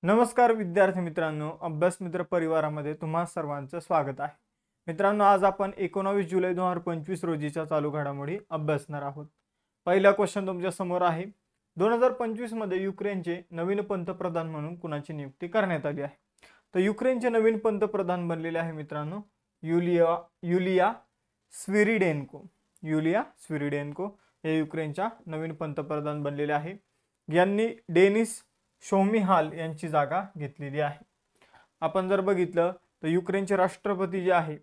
नमस्कार विद्यार्थी मित्रांनो, अभ्यास मित्र परिवारामध्ये तुम्हा सर्वांचं स्वागत आहे। मित्रांनो, आज आपण 19 जुलै 2025 रोजीच्या चालू घडामोडी अभ्यासणार आहोत। पहिला क्वेश्चन तुमच्या समोर आहे। 2025 मध्ये युक्रेनचे नवीन पंतप्रधान म्हणून कुणाची नियुक्ती करण्यात आली आहे? तर युक्रेनचे नवीन पंतप्रधान बनलेले आहे मित्रांनो युलिया स्विरिडेन्को। युलिया स्विरिडेन्को हे युक्रेनच्या नवीन पंतप्रधान बनलेले आहे। यांनी डेनिस शोमिहाल यांची जागा घेतलेली आहे। आपण जर बघितलं तर युक्रेनचे राष्ट्रपती जे आहे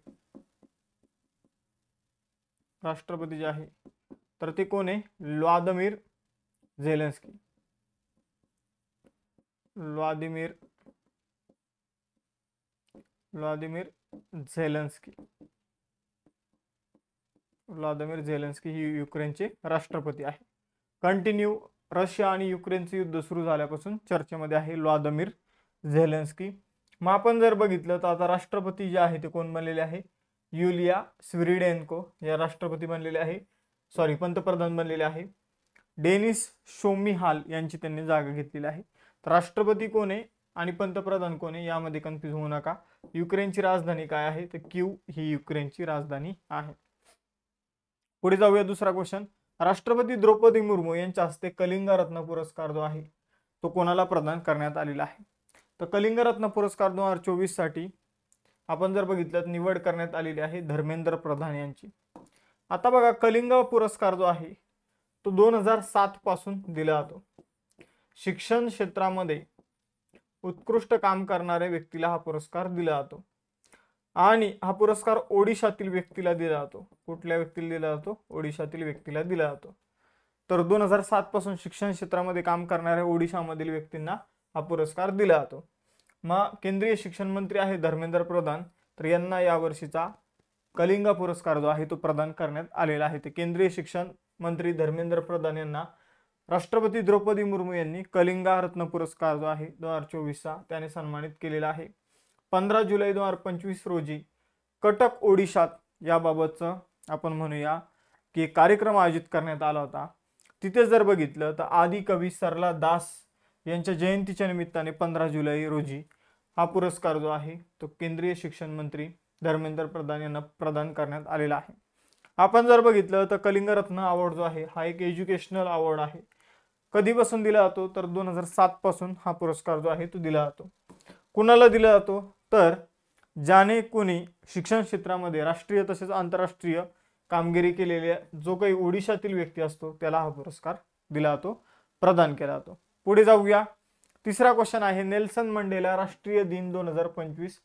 तर ते कोण आहे? Vladimir Zelensky. व्लादिमीर झेलेन्स्की ही युक्रेनचे राष्ट्रपती आहे। कंटिन्यू रशिया आणि युक्रेनचे युद्ध सुरू झाल्यापासून चर्चेमध्ये आहे व्लादिमीर झेलेन्स्की। मग आपण जर बघितलं तर आता राष्ट्रपती जे आहे ते कोण बनलेले आहे? युलिया स्विरिडेन्को या राष्ट्रपती बनलेले आहे, पंतप्रधान बनलेले आहे। डेनिस शोमिहाल यांची त्यांनी जागा घेतलेली आहे। तर राष्ट्रपती कोण आहे आणि पंतप्रधान कोण आहे यामध्ये कन्फ्यूज होऊ नका। युक्रेनची राजधानी काय आहे? तर कीव ही युक्रेनची राजधानी आहे। पुढे जाऊया दुसरा क्वेश्चन। राष्ट्रपती द्रौपदी मुर्मू यांच्या हस्ते कलिंग रत्न पुरस्कार जो आहे तो कोणाला प्रदान करण्यात आलेला आहे? तर कलिंग रत्न पुरस्कार 2024 साठी आपण जर बघितलं निवड करण्यात आलेली आहे धर्मेंद्र प्रधान यांची। आता बघा, कलिंग पुरस्कार जो आहे तो 2007 पासून दिला जातो। शिक्षण क्षेत्रामध्ये उत्कृष्ट काम करणाऱ्या व्यक्तीला हा पुरस्कार दिला जातो आणि हा पुरस्कार ओडिशातील व्यक्तीला दिला जातो। कुठल्या व्यक्तीला दिला जातो? ओडिशातील व्यक्तीला दिला जातो। तर 2007 पासून शिक्षण क्षेत्रामध्ये काम करणाऱ्या ओडिशामधील व्यक्तींना हा पुरस्कार दिला जातो। मग केंद्रीय शिक्षण मंत्री आहे धर्मेंद्र प्रधान, तर यांना या वर्षीचा कलिंग पुरस्कार जो आहे तो प्रदान करण्यात आलेला आहे। ते केंद्रीय शिक्षण मंत्री धर्मेंद्र प्रधान यांना राष्ट्रपती द्रौपदी मुर्मू यांनी कलिंग रत्न पुरस्कार जो आहे 2024 चा त्याने सन्मानित केलेला आहे। 15 जुलै 2025 रोजी कटक ओडिशात याबाबतचं आपण म्हणूया की कार्यक्रम आयोजित करण्यात आला होता। तिथे जर बघितलं तर आदि कवी सरला दास यांच्या जयंतीच्या निमित्ताने 15 जुलै रोजी हा पुरस्कार जो आहे तो केंद्रीय शिक्षण मंत्री धर्मेंद्र प्रधान यांना प्रदान करण्यात आलेला आहे। आपण जर बघितलं तर कलिंग रत्न अवॉर्ड जो आहे हा एक एज्युकेशनल अवॉर्ड आहे। कधीपासून दिला जातो? तर 2007 पासून हा पुरस्कार जो आहे तो दिला जातो। कुणाला दिला जातो? तर ज्याने कोणी शिक्षण क्षेत्रामध्ये राष्ट्रीय तसेच आंतरराष्ट्रीय कामगिरी केलेल्या जो काही ओडिशातील व्यक्ती असतो त्याला हा पुरस्कार दिला जातो, प्रदान केला जातो। पुढे जाऊया। तिसरा क्वेश्चन आहे, नेल्सन मंडेला राष्ट्रीय दिन 2025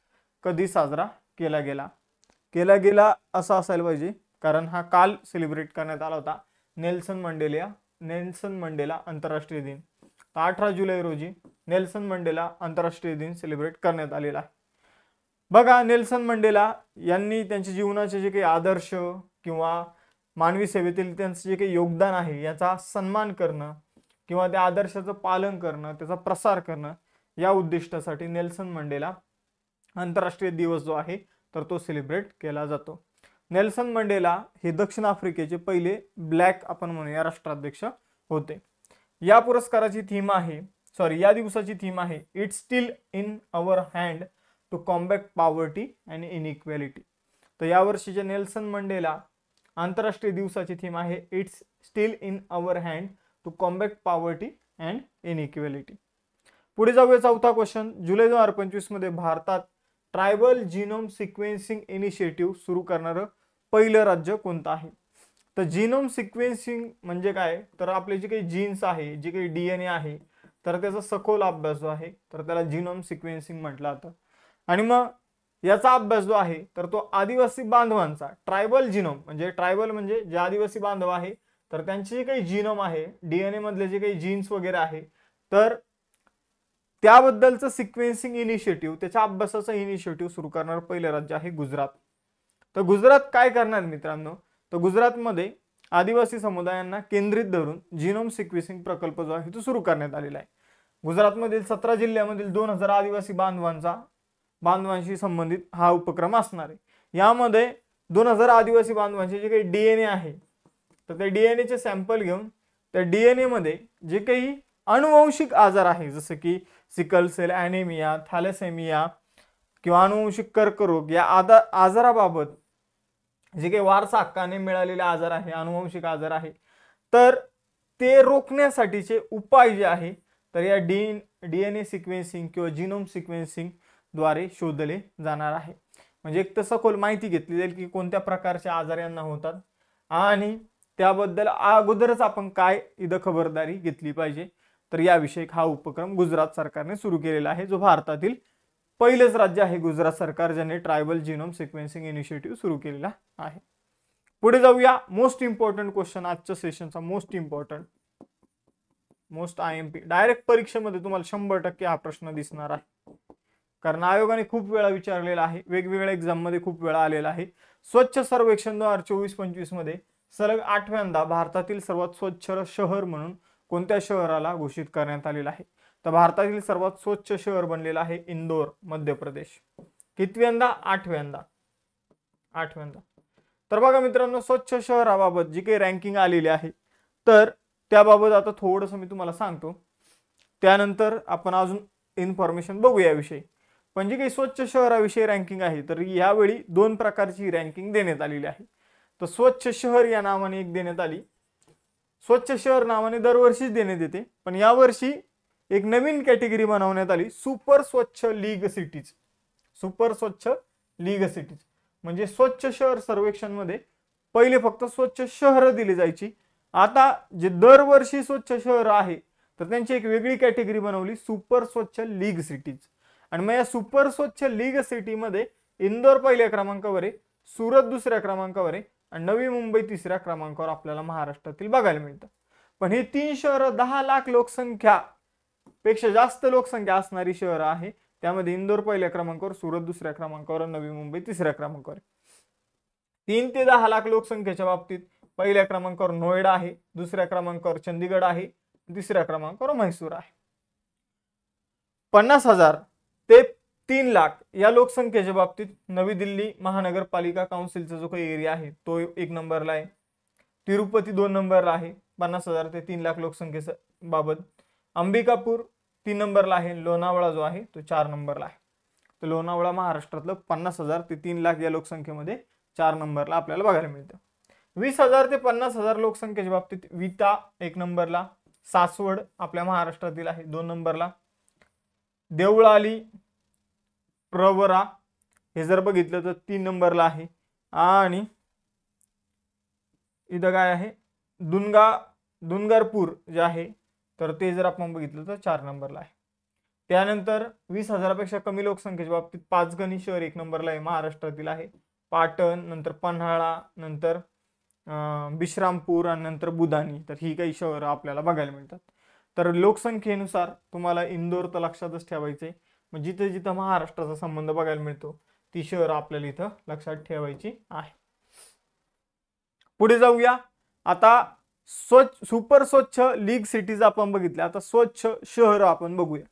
कधी साजरा केला गेला असा असायला पाहिजे, कारण हा काल सेलिब्रेट करण्यात आला होता नेल्सन मंडेला आंतरराष्ट्रीय दिन। 18 जुलै रोजी नेल्सन मंडेला आंतरराष्ट्रीय दिन सेलिब्रेट करण्यात आलेला आहे। बघा, नेल्सन मंडेला यांनी त्यांच्या जीवनाचे जे काही आदर्श किंवा मानवी सेवेतील त्यांचे जे काही योगदान आहे याचा सन्मान करणं किंवा त्या आदर्शाचं पालन करणं, त्याचा प्रसार करणं या उद्दिष्टासाठी नेल्सन मंडेला आंतरराष्ट्रीय दिवस जो आहे तर तो सेलिब्रेट केला जातो। नेल्सन मंडेला हे दक्षिण आफ्रिकेचे पहिले ब्लॅक आपण म्हणूया राष्ट्राध्यक्ष होते। या पुरस्काराची थीम आहे या दिवसाची थीम आहे it's still in our hand to combat poverty and inequality. तर या वर्षीच्या नेल्सन मंडेला आंतरराष्ट्रीय दिवसाची थीम आहे it's still in our hand to combat poverty and inequality. पुढे जाऊया चौथा क्वेश्चन। जुलै 2025 मध्ये भारतात ट्रायबल जीनोम सिक्वेन्सिंग इनिशिएटिव्ह सुरू करणारं पहिलं राज्य कोणतं आहे? तर जीनोम सिक्वेन्सिंग म्हणजे काय? तर आपले जे काही जीन्स आहे, जे काही डीएनए आहे तर त्याचा सखोल अभ्यास जो आहे तर त्याला जीनोम सिक्वेन्सिंग म्हटलं जातं। आणि मग याचा अभ्यास जो आहे तर तो आदिवासी बांधवांचा ट्रायबल जीनोम म्हणजे जे आदिवासी बांधव आहे तर त्यांचे जे काही जीनोम आहे, डीएनए मधले जे काही जीन्स वगैरे आहे तर त्याबद्दलचं सिक्वेन्सिंग इनिशिएटिव्ह, त्याच्या अभ्यासाचा इनिशिएटिव्ह सुरू करणारं पहिलं राज्य आहे गुजरात। तर गुजरात काय करणार मित्रांनो? तर गुजरातमध्ये आदिवासी समुदायांना केंद्रित धरून जीनोम सिक्वेन्सिंग प्रकल्प जो आहे तो सुरू करण्यात आलेला आहे। गुजरातमधील 17 जिल्ह्यामधील 2000 आदिवासी बांधवांशी संबंधित हा उपक्रम असणार आहे। यामध्ये 2000 आदिवासी बांधवांचे जे काही डीएनए आहे तर त्या डीएनए चे सॅम्पल घेऊन त्या डीएनए मध्ये जे काही अनुवंशिक आजार आहे जसं की सिकल सेल ॲनेमिया, थॅलेसेमिया किंवा अनुवंशिक कर्करोग या आजाराबाबत जे काही वारसा हक्काने मिळालेले आजार आहे, अनुवंशिक आजार आहे, तर ते रोखण्यासाठीचे उपाय जे आहे तर या DNA सिक्वेन्सिंग किंवा जीनोम सिक्वेन्सिंग द्वारे शोधले जाणार आहे. म्हणजे एक तर सखोल माहिती घेतली जाईल की कोणत्या प्रकारचे आजार यांना होतात आणि त्याबद्दल अगोदरच आपण काय इथं खबरदारी घेतली पाहिजे. तर याविषयी हा उपक्रम गुजरात सरकारने सुरू केलेला आहे, जो भारतातील पहिलेच राज्य आहे गुजरात सरकार ज्याने ट्रायबल जीनोम सिक्वेन्सिंग इनिशिएटिव्ह सुरू केलेला आहे. पुढे जाऊया. मोस्ट इम्पॉर्टंट क्वेश्चन आजच्या सेशनचा, most important, most IMP direct परीक्षेमध्ये तुम्हाला 100% हा प्रश्न दिसणार आहे, कारण आयोगाने खूप वेळा विचारलेला आहे, वेगवेगळ्या एक्झाम मध्ये खूप वेळा आलेला आहे. स्वच्छ सर्वेक्षण 2024-25 मध्ये सलग 8व्यांदा भारतातील सर्वात स्वच्छ शहर म्हणून कोणत्या शहराला घोषित करण्यात आलेला आहे. तर भारतातील सर्वात स्वच्छ शहर बनलेलं आहे इंदोर, मध्य प्रदेश. कितव्यांदा? 8व्यांदा. तर बघा मित्रांनो, स्वच्छ शहराबाबत जी काही रँकिंग आलेली आहे तर त्याबाबत आता थोडंसं मी तुम्हाला सांगतो, त्यानंतर आपण अजून इन्फॉर्मेशन बघू याविषयी. पण जी काही स्वच्छ शहराविषयी रँकिंग आहे तर यावेळी 2 प्रकारची रँकिंग देण्यात आलेली आहे. तर स्वच्छ शहर या नावाने एक देण्यात आली, स्वच्छ शहर नावाने दरवर्षीच देण्यात येते, पण यावर्षी एक नवीन कॅटेगरी बनवण्यात आली, सुपर स्वच्छ लीग सिटीज. सुपर स्वच्छ लीग सिटीज म्हणजे स्वच्छ शहर सर्वेक्षण मध्ये पहिले फक्त स्वच्छ शहर दिली जायची, आता जे दरवर्षी स्वच्छ शहर आहे तर त्यांची एक वेगळी कॅटेगरी बनवली, सुपर स्वच्छ लीग सिटीज. आणि मग या सुपर स्वच्छ लीग सिटी मध्ये इंदोर पहिल्या क्रमांकावर आहे, सुरत दुसऱ्या क्रमांकावर आहे आणि नवी मुंबई तिसऱ्या क्रमांकावर आपल्याला महाराष्ट्रातील बघायला मिळतं. पण हे 3 शहरं 10 लाख लोकसंख्या पेक्षा जास्त लोकसंख्या असणारी शहरं आहे. त्यामध्ये इंदोर पहिल्या क्रमांकावर, सुरत दुसऱ्या क्रमांकावर, नवी मुंबई तिसऱ्या क्रमांकावर. 3 ते 10 लाख लोकसंख्येच्या बाबतीत पहिल्या क्रमांकावर नोएडा आहे, दुसऱ्या क्रमांकावर चंदीगड आहे, तिसऱ्या क्रमांकावर म्हैसूर आहे. 50,000 ते 3 लाख या लोकसंख्येच्या बाबतीत नवी दिल्ली महानगरपालिका काउन्सिलचा जो काही एरिया आहे तो 1 नंबरला आहे. तिरुपती 2 नंबरला आहे 50,000 ते 3 लाख लोकसंख्येच्या बाबत. अंबिकापूर 3 नंबरला आहे. लोणावळा जो आहे तो 4 नंबरला आहे. तर लोणावळा महाराष्ट्रातलं 50,000 ते 3 लाख या लोकसंख्येमध्ये 4 नंबरला आपल्याला बघायला मिळतं. 20,000 ते 50,000 लोकसंख्येच्या बाबतीत विटा 1 नंबरला, सासवड आपल्या महाराष्ट्रातील आहे 2 नंबरला, देवळाली, प्रवरा हे जर बघितलं तर 3 नंबरला आहे आणि इथं काय आहे दुनगारपूर जे आहे तर ते जर आपण बघितलं तर 4 नंबरला आहे. त्यानंतर 20,000 पेक्षा कमी लोकसंख्येच्या बाबतीत पाचगणी शहर 1 नंबरला आहे, महाराष्ट्रातील आहे. पाटण, नंतर पन्हाळा, नंतर बिश्रामपूर आणि नंतर बुधानी, तर ही काही शहरं आपल्याला बघायला मिळतात. तर लोकसंख्येनुसार तुम्हाला इंदोर तर लक्षातच ठेवायचे, मग जिथे जिथं महाराष्ट्राचा संबंध बघायला मिळतो ती शहरं आपल्याला इथं लक्षात ठेवायची आहे. पुढे जाऊया. आता सुपर स्वच्छ लीग सिटीज आपण बघितल्या, आता स्वच्छ शहर आपण बघूया.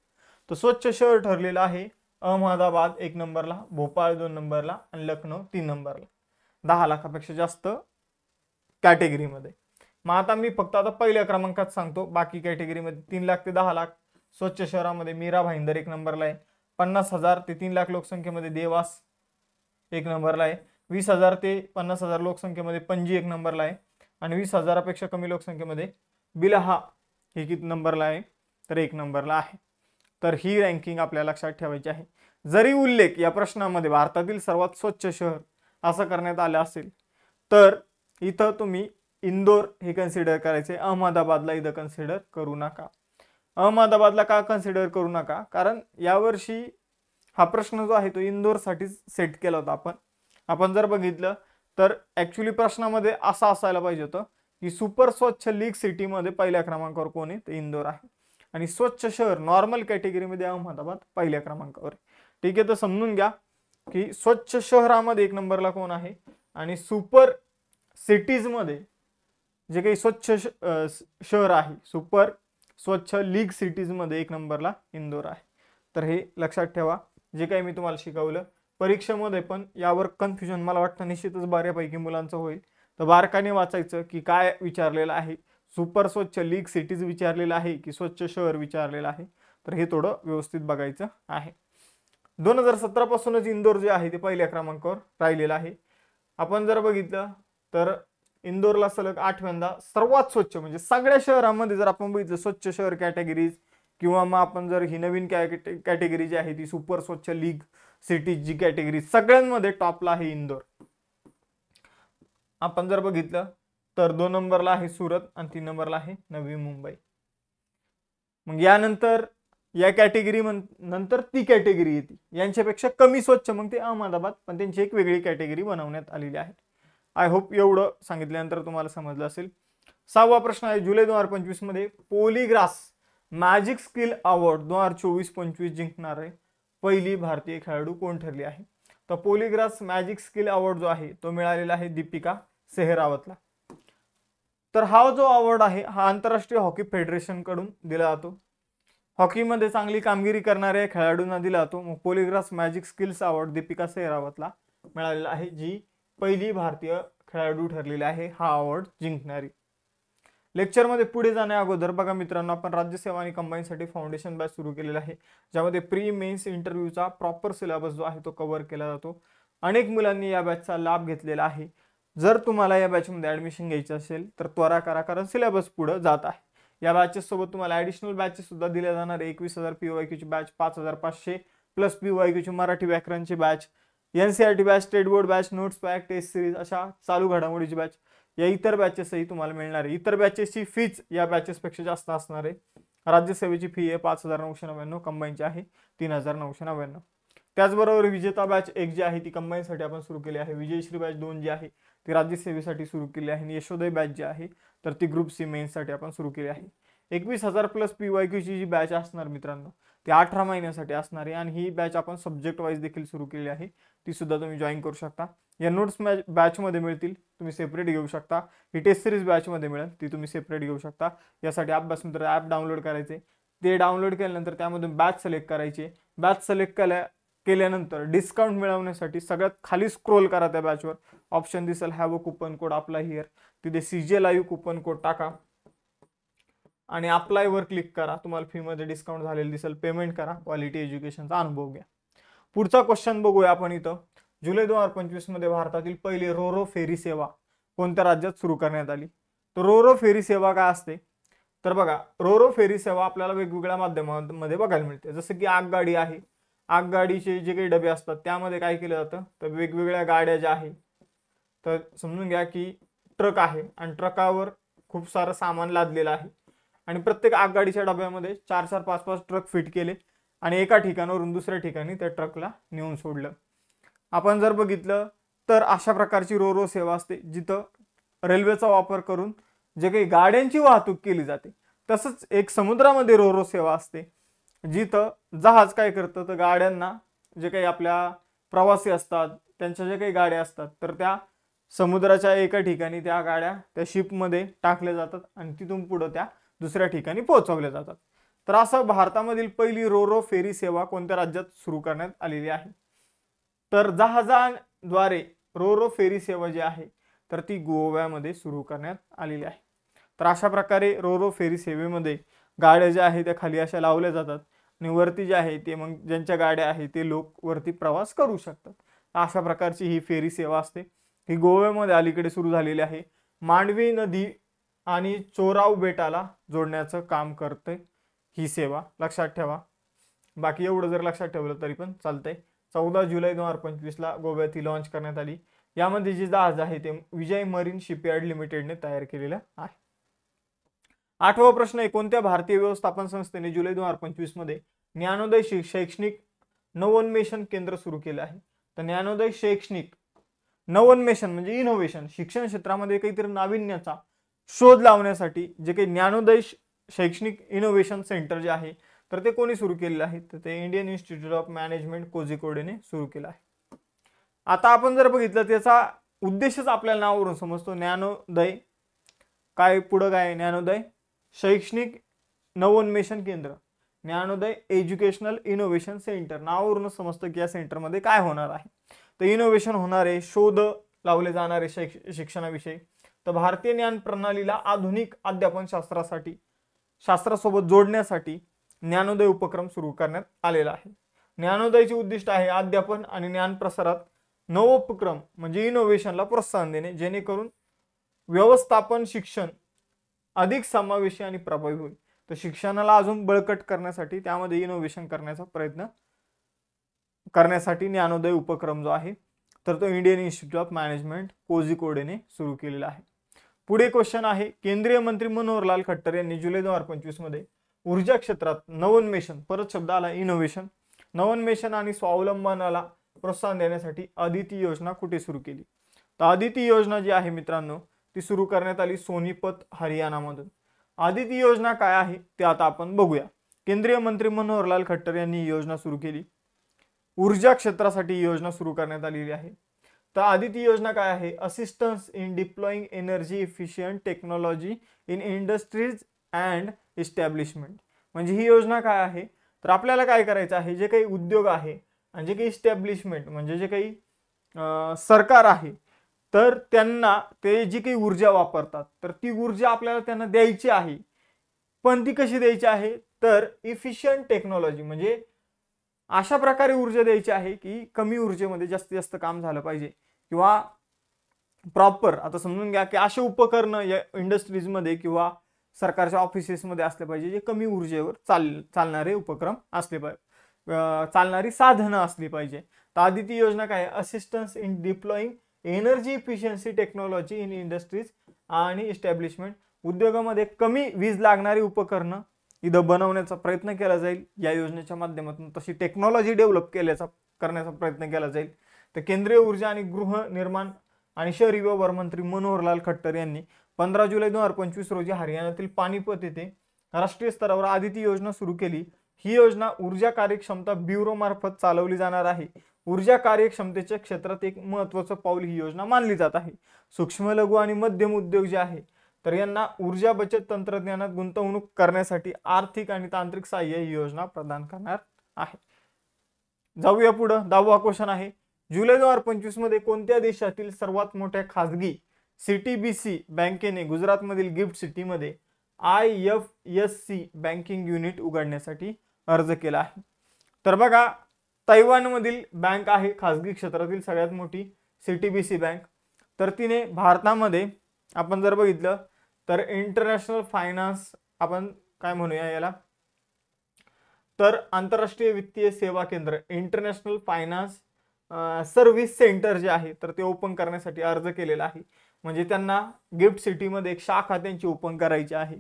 तर स्वच्छ शहर ठरलेलं आहे अहमदाबाद 1 नंबरला, भोपाळ 2 नंबरला आणि लखनौ 3 नंबरला, 10 लाखापेक्षा जास्त कॅटेगरीमध्ये. मग आता मी फक्त आता पहिल्या क्रमांकात सांगतो, बाकी कॅटेगरीमध्ये 3 लाख ते 10 लाख स्वच्छ शहरामध्ये मीरा भाईंदर 1 नंबरला आहे. 50,000 ते 3 लाख लोकसंख्येमध्ये देवास 1 नंबरला आहे. 20,000 ते 50,000 लोकसंख्येमध्ये पणजी 1 नंबरला आहे आणि 20,000 पेक्षा कमी लोकसंख्येमध्ये बिलहा हे किती नंबरला आहे तर 1 नंबरला आहे. तर ही रँकिंग आपल्याला लक्षात ठेवायची आहे. जरी उल्लेख या प्रश्नामध्ये भारतातील सर्वात स्वच्छ शहर असं करण्यात आलं असेल तर इथं तुम्ही इंदोर हे कन्सिडर करायचे, अहमदाबादला इथं कन्सिडर करू नका. अहमदाबादला का कन्सिडर करू नका, कारण यावर्षी हा प्रश्न जो आहे तो इंदोरसाठी सेट केला होता आपण जर बघितलं तर ॲक्च्युली प्रश्नामध्ये असं असायला पाहिजे होतं की सुपर स्वच्छ लीग सिटीमध्ये पहिल्या क्रमांकावर कोण आहे तर इंदोर आहे आणि स्वच्छ शहर नॉर्मल कॅटेगरीमध्ये अहमदाबाद पहिल्या क्रमांकावर. ठीक आहे, तर समजून घ्या की स्वच्छ शहरामध्ये 1 नंबरला कोण आहे आणि सुपर सिटीज मध्ये जे काही स्वच्छ शहर आहे, सुपर स्वच्छ लीग सिटीज मध्ये 1 नंबरला इंदोर आहे. तर हे लक्षात ठेवा. जे काही मी तुम्हाला शिकवलं परीक्षेमध्ये पण यावर कन्फ्युजन मला वाटतं निश्चितच बऱ्यापैकी मुलांचं होईल, तर बारकाने वाचायचं की काय विचारलेलं आहे. सुपर स्वच्छ लीग सिटीज विचारलेलं आहे की स्वच्छ शहर विचारलेलं आहे, तर हे थोडं व्यवस्थित बघायचं आहे. 2017 पासूनच इंदोर जे आहे ते पहिल्या क्रमांकावर राहिलेलं आहे. आपण जर बघितलं तर इंदोरला सलग 8व्यांदा सर्वात स्वच्छ, म्हणजे सगळ्या शहरांमध्ये जर आपण बघितलं स्वच्छ शहर कॅटेगरीज किंवा मग आपण जर ही नवीन कॅटेगरी जी आहे ती सुपर स्वच्छ लीग सिटीज जी कॅटेगरी, सगळ्यांमध्ये टॉपला आहे इंदोर. आपण जर बघितलं तर 2 नंबरला आहे सुरत आणि 3 नंबरला आहे नवी मुंबई. मग यानंतर या कॅटेगरी नंतर ती कॅटेगरी येते यांच्यापेक्षा कमी स्वच्छ, मग ते अहमदाबाद, पण त्यांची एक वेगळी कॅटेगरी बनवण्यात आलेली आहे. आय होप एवढं सांगितल्यानंतर तुम्हाला समजलं असेल. 6वा प्रश्न आहे, जुलै 2025 मध्ये पॉलीग्रास मॅजिक स्किल अवॉर्ड 2024-25 जिंकणारे पहिली भारतीय खेळाडू कोण ठरली आहे? तर पॉलीग्रास मॅजिक स्किल अवॉर्ड जो आहे तो मिळालेला आहे दीपिका सेहरावतला. तर हा जो अवॉर्ड आहे हा आंतरराष्ट्रीय हॉकी फेडरेशन कडून दिला जातो. हॉकीमध्ये चांगली कामगिरी करणाऱ्या खेळाडूंना दिला जातो. मग पॉलीग्रास मॅजिक स्किल्स अवॉर्ड दीपिका सेहरावतला मिळालेला आहे, जी पहिली भारतीय खेळाडू ठरलेली आहे हा अवॉर्ड जिंकणारी. लेक्चरमध्ये पुढे जाण्या अगोदर बघा मित्रांनो, आपण राज्यसेवा आणि कंबाईनसाठी फाउंडेशन बॅच सुरू केलेला आहे, ज्यामध्ये प्री मेन्स इंटरव्ह्यूचा प्रॉपर सिलेबस जो आहे तो कव्हर केला जातो. अनेक मुलांनी या बॅचचा लाभ घेतलेला आहे. जर तुम्हाला या बॅचमध्ये ॲडमिशन घ्यायचं असेल तर त्वरा करा, कारण सिलेबस पुढे जात आहे. या बॅचेस सोबत तुम्हाला ॲडिशनल बॅचेस सुद्धा दिल्या जाणार आहे. 21,000 PYQची बॅच, 5,500 प्लस PYQची मराठी व्याकरणची batch, NCERT batch, state board batch, notes pack, test series, अशा चालू घडामोडीची बॅच, या इतर बॅचेसही तुम्हाला मिळणार आहे. इतर बॅचेसची फीज या बॅचेसपेक्षा जास्त असणार आहे. राज्यसेवेची फी आहे 5,999, कंबाईनची आहे 3,999. त्याचबरोबर विजेता बॅच 1 जी आहे ती कंबाईनसाठी आपण सुरू केली आहे. विजयश्री बॅच 2 जी आहे ती राज्यसेवेसाठी सुरू केली आहे. आणि यशोदय बॅच जी आहे तर ती ग्रुप सी मेन्ससाठी आपण सुरू केली आहे. 21,000 प्लस PYQची जी बॅच असणार मित्रांनो ती 18 महिन्यासाठी असणार आहे. आणि ही बॅच आपण सब्जेक्ट वाईज देखील सुरू केली आहे, ती सुद्धा तुम्ही जॉईन करू शकता. या नोट्स बॅचमध्ये मिळतील, तुम्ही सेपरेट घेऊ शकता. ही टेस्ट सिरीज बॅचमध्ये मिळेल, ती तुम्ही सेपरेट घेऊ शकता. यासाठी अभ्यास मित्र ॲप डाउनलोड करायचे. ते डाउनलोड केल्यानंतर त्यामधून बॅच सिलेक्ट करायची. बॅच सिलेक्ट केल्यानंतर डिस्काउंट मिळवण्यासाठी सगळ्यात खाली स्क्रोल करा, त्या बॅचवर ऑप्शन दिसेल have a coupon code apply here, तिथे CJ लाईव्ह कुपन कोड टाका आणि अप्लाय वर क्लिक करा. तुम्हाला फी मध्ये डिस्काउंट झालेलं दिसेल, पेमेंट करा, क्वालिटी एज्युकेशनचा अनुभव घ्या. पुढचा क्वेश्चन बघूया आपण इथं. जुलै 2025 मध्ये भारतातील पहिली रोरो फेरी सेवा कोणत्या राज्यात सुरू करण्यात आली? तर रोरो फेरी सेवा काय असते? तर बघा, रोरो फेरी सेवा आपल्याला वेगवेगळ्या माध्यमांमध्ये बघायला मिळते. जसं की आगगाडी आहे, आगगाडीचे जे काही डबे असतात त्यामध्ये काय केलं जातं, तर वेगवेगळ्या गाड्या ज्या आहेत, तर समजून घ्या की ट्रक आहे आणि ट्रकावर खूप सारं सामान लादलेलं आहे आणि प्रत्येक आगगाडीच्या डब्यामध्ये 4-4, 5-5 ट्रक फिट केले आणि एका ठिकाणावरून दुसऱ्या ठिकाणी त्या ट्रकला नेऊन सोडलं. आपण जर बघितलं तर अशा प्रकारची रोरो सेवा असते, जिथं रेल्वेचा वापर करून जे काही गाड्यांची वाहतूक केली जाते. तसंच एक समुद्रामध्ये रोरो सेवा असते, जिथं जहाज काय करतं, तर गाड्यांना जे काही आपल्या प्रवासी असतात त्यांच्या जे काही गाड्या असतात तर त्या समुद्राच्या एका ठिकाणी त्या गाड्या त्या शिपमध्ये टाकल्या जातात आणि तिथून पुढे त्या दुसऱ्या ठिकाणी पोहोचवल्या जातात. तर असं भारतामधील पहिली रोरो फेरी सेवा कोणत्या राज्यात सुरू करण्यात आलेली आहे? तर जहाजाद्वारे रोरो फेरी सेवा जी आहे तर ती गोव्यामध्ये सुरू करण्यात आलेली आहे. तर अशा प्रकारे रोरो फेरी सेवेमध्ये गाड्या ज्या आहेत त्या खाली अशा लावल्या जातात आणि वरती जे आहे ते मग ज्यांच्या गाड्या आहेत ते लोक वरती प्रवास करू शकतात. अशा प्रकारची ही फेरी सेवा असते. ही गोव्यामध्ये अलीकडे सुरू झालेली आहे. मांडवी नदी आणि चोराव बेटाला जोडण्याचं काम करते ही सेवा, लक्षात ठेवा. बाकी एवढं जर लक्षात ठेवलं तरी पण चालतंय. 14 जुलै 2025 ला गोव्यात लॉन्च करण्यात आली. यामध्ये जे जहाज आहे ते विजय मरीन शिपयार्ड लिमिटेडने तयार केलेलं आहे. 8वा प्रश्न आहे, कोणत्या भारतीय व्यवस्थापन संस्थेने जुलै 2025 मध्ये ज्ञानोदय शैक्षणिक नवोन्मेषण केंद्र सुरू केलं आहे? तर ज्ञानोदय शैक्षणिक नवोन्मेषण म्हणजे इनोव्हेशन, शिक्षण क्षेत्रामध्ये काहीतरी नाविन्याचा शोध लावण्यासाठी जे काही ज्ञानोदय शैक्षणिक इनोव्हेशन सेंटर जे आहे तर ते कोणी सुरू केलेलं आहे? तर ते इंडियन इन्स्टिट्यूट ऑफ मॅनेजमेंट कोझिकोडेने सुरू केलं आहे. आता आपण जर बघितलं त्याचा उद्देशच आपल्याला नावावरून समजतो. ज्ञानोदय काय पुढं काय, ज्ञानोदय शैक्षणिक नवोन्मेषण केंद्र, ज्ञानोदय एज्युकेशनल इनोव्हेशन सेंटर. नावावरूनच समजतं की या सेंटरमध्ये काय होणार आहे. तर इनोव्हेशन होणार आहे, शोध लावले जाणार आहे शिक्षणाविषयी, तर भारतीय ज्ञान प्रणालीला आधुनिक अध्यापन शास्त्रासोबत जोडण्यासाठी ज्ञानोदय उपक्रम सुरू करण्यात आलेला आहे. ज्ञानोदयचे उद्दिष्ट आहे अध्यापन आणि ज्ञान प्रसारात नवोपक्रम म्हणजे इनोव्हेशनला प्रोत्साहन देणे, जेणेकरून व्यवस्थापन शिक्षण अधिक समावेशी आणि प्रभावी होईल. तर शिक्षणाला अजून बळकट करण्यासाठी त्यामध्ये इनोव्हेशन करण्याचा प्रयत्न करण्यासाठी ज्ञानोदय उपक्रम जो आहे तर तो इंडियन इन्स्टिट्यूट ऑफ मॅनेजमेंट कोझिकोडेने सुरू केलेला आहे. पुढे क्वेश्चन आहे, केंद्रीय मंत्री मनोहरलाल खट्टर यांनी जुलै 2025 मध्ये ऊर्जा क्षेत्रात नवोन्मेषण, परत शब्द आला इनोव्हेशन, नवोन्मेषण आणि स्वावलंबनाला प्रोत्साहन देण्यासाठी अदिती योजना कुठे सुरू केली? तर अदिती योजना जी आहे मित्रांनो ती सुरू करण्यात आली सोनीपत हरियाणामधून. अदिती योजना काय आहे ते आता आपण बघूया. केंद्रीय मंत्री मनोहरलाल खट्टर यांनी ही योजना सुरू केली. ऊर्जा क्षेत्रासाठी ही योजना सुरू करण्यात आलेली आहे. तर अदिती योजना काय आहे? Assistance in deploying energy efficient technology in industries and establishment. म्हणजे ही योजना काय आहे तर आपल्याला काय करायचं आहे, जे काही उद्योग आहे आणि जे काही इस्टॅब्लिशमेंट म्हणजे जे काही सरकार आहे तर त्यांना ते जी काही ऊर्जा वापरतात तर ती ऊर्जा आपल्याला त्यांना द्यायची आहे. पण ती कशी द्यायची आहे तर इफिशियंट टेक्नॉलॉजी म्हणजे अशा प्रकारे ऊर्जा द्यायची आहे की कमी ऊर्जेमध्ये जास्तीत जास्त काम झालं पाहिजे, किंवा प्रॉपर आता समजून घ्या की असे उपकरणं या इंडस्ट्रीजमध्ये किंवा सरकारच्या ऑफिसेसमध्ये असले पाहिजे जे कमी ऊर्जेवर चालणारे उपक्रम असले पाहिजे, चालणारी साधनं असली पाहिजे. तर अदिती योजना काय आहे? Assistance in deploying energy efficiency technology in industries आणि इस्टॅब्लिशमेंट. उद्योगामध्ये कमी वीज लागणारी उपकरणं इथं बनवण्याचा प्रयत्न केला जाईल या योजनेच्या माध्यमातून. तशी टेक्नॉलॉजी डेव्हलप करण्याचा प्रयत्न केला जाईल. तर केंद्रीय ऊर्जा आणि गृहनिर्माण आणि शहरी व्यवहार मंत्री मनोहरलाल खट्टर यांनी 15 जुलै 2025 रोजी हरियाणातील पानिपत येथे राष्ट्रीय स्तरावर अदिती योजना सुरू केली. ही योजना ऊर्जा कार्यक्षमता ब्युरो मार्फत चालवली जाणार आहे. ऊर्जा कार्यक्षमतेच्या क्षेत्रात एक महत्त्वाचं पाऊल ही योजना मानली जात आहे. सूक्ष्म लघु आणि मध्यम उद्योग जे आहे तर यांना ऊर्जा बचत तंत्रज्ञानात गुंतवणूक करण्यासाठी आर्थिक आणि तांत्रिक सहाय्य ही योजना प्रदान करणार आहे. जाऊया पुढे. 10वा क्वेश्चन आहे, जुलै 2025 मध्ये कोणत्या देशातील सर्वात मोठ्या खासगी सीटीबीसी बँकेने गुजरातमधील गिफ्ट सिटीमध्ये IFSC बँकिंग युनिट उघडण्यासाठी अर्ज केला आहे? तर बघा, तैवानमधील बँक आहे खासगी क्षेत्रातील सगळ्यात मोठी सीटीबीसी बँक. तर तिने भारतामध्ये आपण जर बघितलं तर इंटरनॅशनल फायनान्स आपण काय म्हणूया याला तर आंतरराष्ट्रीय वित्तीय सेवा केंद्र इंटरनॅशनल फायनान्स सर्व्हिस सेंटर जे आहे तर ते ओपन करण्यासाठी अर्ज केलेला आहे. म्हणजे त्यांना गिफ्ट सिटीमध्ये एक शाखा त्यांची ओपन करायची आहे.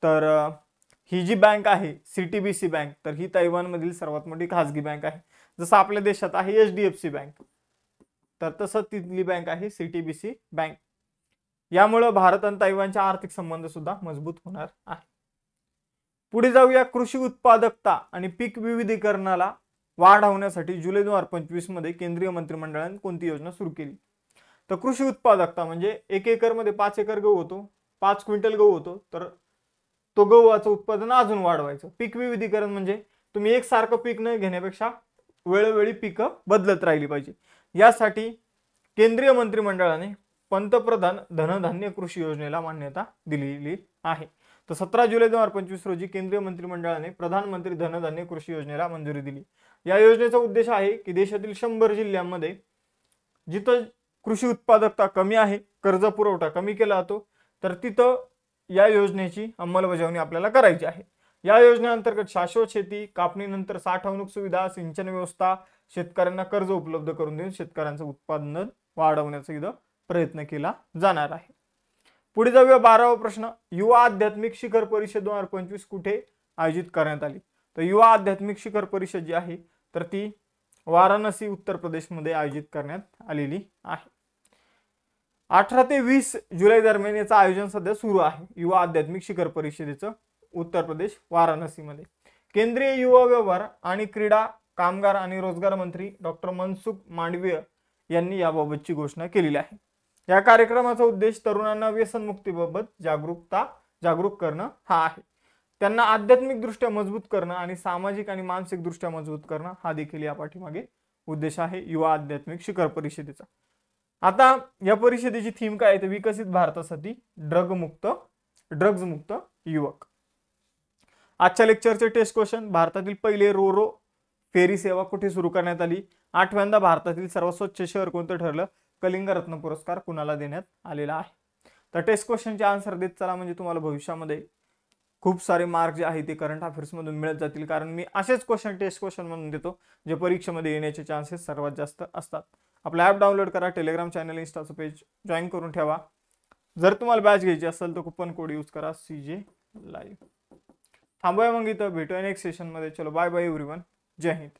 तर ही जी बँक आहे सीटीबीसी बँक तर ही तैवानमधील सर्वात मोठी खासगी बँक आहे. जसं आपल्या देशात आहे HDFC बँक तर तसं तिथली बँक आहे सीटीबीसी बँक. यामुळे भारत आणि तैवानचे आर्थिक संबंध सुद्धा मजबूत होणार आहे. पुढे जाऊया. कृषी उत्पादकता आणि पीक विविधीकरणाला वाढवण्यासाठी जुलै 2025 मध्ये केंद्रीय मंत्रिमंडळाने कोणती योजना सुरू केली? तर कृषी उत्पादकता म्हणजे 1 एकर मध्ये 5 एकर गहू होतो, 5 क्विंटल गहू होतो, तर तो गव्हाचं उत्पादन अजून वाढवायचं. पीक विविधीकरण म्हणजे तुम्ही एकसारखं पीक न घेण्यापेक्षा वेळोवेळी पिकं बदलत राहिली पाहिजे. यासाठी केंद्रीय मंत्रिमंडळाने पंतप्रधान धनधान्य कृषी योजनेला मान्यता दिलेली आहे. तर 17 जुलै 2025 रोजी केंद्रीय मंत्रिमंडळाने प्रधानमंत्री धनधान्य कृषी योजनेला मंजुरी दिली. या योजनेचा उद्देश आहे की देशातील 100 जिल्ह्यांमध्ये जिथं कृषी उत्पादकता कमी आहे, कर्ज पुरवठा कमी केला जातो, तर तिथं या योजनेची अंमलबजावणी आपल्याला करायची आहे. या योजनेअंतर्गत शाश्वत शेती, कापणीनंतर साठवणूक सुविधा, सिंचन व्यवस्था, शेतकऱ्यांना कर्ज उपलब्ध करून देऊन शेतकऱ्यांचं उत्पादन वाढवण्याचा इथं प्रयत्न केला जाणार आहे. पुढे जाऊया. 12वा प्रश्न, युवा आध्यात्मिक शिखर परिषद 2025 कुठे आयोजित करण्यात आली? तर युवा आध्यात्मिक शिखर परिषद जी आहे तर ती वाराणसी उत्तर प्रदेशमध्ये आयोजित करण्यात आलेली आहे. 18 ते 20 जुलै दरम्यान याचं आयोजन सध्या सुरू आहे. युवा आध्यात्मिक शिखर परिषदेचं उत्तर प्रदेश वाराणसीमध्ये. केंद्रीय युवा व्यवहार आणि क्रीडा, कामगार आणि रोजगार मंत्री डॉक्टर मनसुख मांडवीय यांनी याबाबतची घोषणा केलेली आहे. या कार्यक्रमाचा उद्देश तरुणांना व्यसनमुक्तीबाबत जागरूक करणं हा आहे. त्यांना आध्यात्मिक दृष्ट्या मजबूत करणं आणि सामाजिक आणि मानसिक दृष्ट्या मजबूत करणं हा देखील या पाठीमागे उद्देश आहे युवा आध्यात्मिक शिखर परिषदेचा. आता या परिषदेची थीम काय आहे तर विकसित भारतासाठी ड्रग्ज मुक्त युवक. आजच्या लेक्चरचे टेस्ट क्वेश्चन. भारतातील पहिले रो फेरी सेवा कुठे सुरू करण्यात आली? 8व्यांदा भारतातील सर्वात स्वच्छ शहर कोणतं ठरलं? कलिंग रत्न पुरस्कार कुणाला देण्यात आलेला आहे? तर टेस्ट क्वेश्चनचे आन्सर देत चला, म्हणजे तुम्हाला भविष्यामध्ये खूप सारे मार्क जे आहे ते करंट अफेअर्स मधून मिळत जातील, कारण मी असेच क्वेश्चन टेस्ट क्वेश्चन म्हणून देतो जे परीक्षेमध्ये येण्याचे चान्सेस सर्वात जास्त असतात. आपला ॲप डाउनलोड करा, टेलिग्राम चॅनल, इंस्टाचं पेज जॉईन करून ठेवा. जर तुम्हाला बॅच घ्यायची असेल तर कुपन कोड यूज करा CJ Live. थांबूया मग इथं, भेटूया नेक्स्ट सेशनमध्ये. चलो बाय बाय एव्हरीवन, जय हिंद.